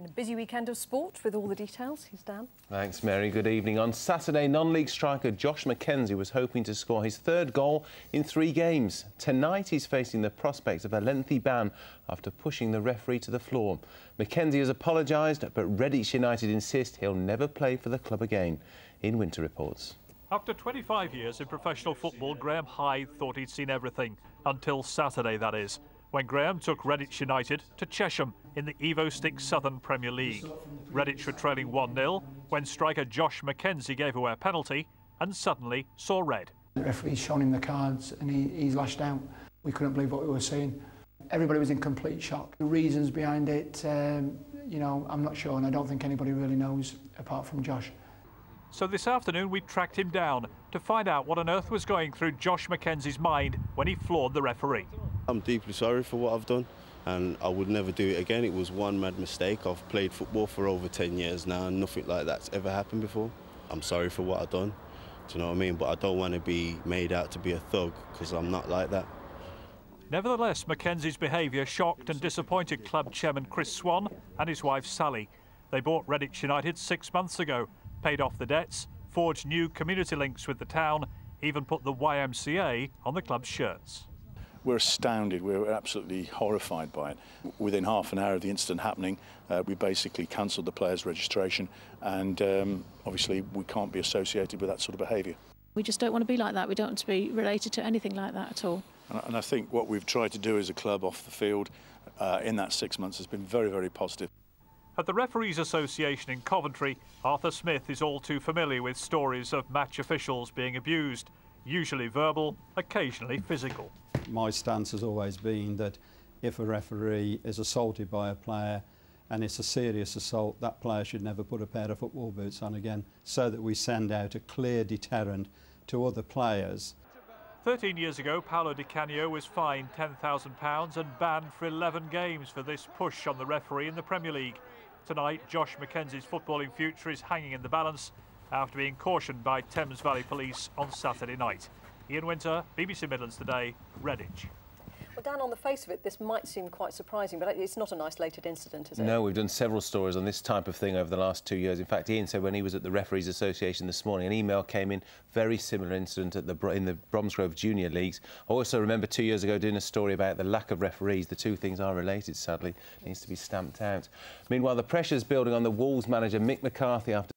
Been a busy weekend of sport with all the details. Here's Dan. Thanks, Mary. Good evening. On Saturday, non-league striker Josh McKenzie was hoping to score his third goal in 3 games. Tonight, he's facing the prospect of a lengthy ban after pushing the referee to the floor. McKenzie has apologised, but Redditch United insist he'll never play for the club again. Ian Winter reports. After 25 years in professional football, Graham Hyde thought he'd seen everything. Until Saturday, that is, when Graham took Redditch United to Chesham in the Evo Stick Southern Premier League. Redditch were trailing 1-0 when striker Josh McKenzie gave away a penalty and suddenly saw red. The referee's shown him the cards and he's lashed out. We couldn't believe what we were seeing. Everybody was in complete shock. The reasons behind it, you know, I'm not sure, and I don't think anybody really knows apart from Josh. So this afternoon we tracked him down to find out what on earth was going through Josh McKenzie's mind when he floored the referee. I'm deeply sorry for what I've done, and I would never do it again. It was one mad mistake. I've played football for over 10 years now, and nothing like that's ever happened before. I'm sorry for what I've done, do you know what I mean? But I don't want to be made out to be a thug, because I'm not like that. Nevertheless, McKenzie's behaviour shocked and disappointed club chairman Chris Swan and his wife Sally. They bought Redditch United 6 months ago, paid off the debts, forged new community links with the town, even put the YMCA on the club's shirts. We're astounded, we're absolutely horrified by it. Within half an hour of the incident happening, we basically cancelled the players' registration, and obviously we can't be associated with that sort of behaviour. We just don't want to be like that. We don't want to be related to anything like that at all. And I think what we've tried to do as a club off the field in that 6 months has been very, very positive. At the Referees Association in Coventry, Arthur Smith is all too familiar with stories of match officials being abused, usually verbal, occasionally physical. My stance has always been that if a referee is assaulted by a player and it's a serious assault, that player should never put a pair of football boots on again, so that we send out a clear deterrent to other players. 13 years ago, Paolo Di Canio was fined £10,000 and banned for 11 games for this push on the referee in the Premier League. Tonight, Josh McKenzie's footballing future is hanging in the balance after being cautioned by Thames Valley Police on Saturday night. Ian Winter, BBC Midlands Today, Redditch. Well, Dan, on the face of it, this might seem quite surprising, but it's not an isolated incident, is it? No, we've done several stories on this type of thing over the last 2 years. In fact, Ian said when he was at the Referees Association this morning, an email came in, very similar incident in the Bromsgrove Junior Leagues. I also remember 2 years ago doing a story about the lack of referees. The two things are related, sadly. It needs to be stamped out. Meanwhile, the pressure's building on the Wolves manager Mick McCarthy after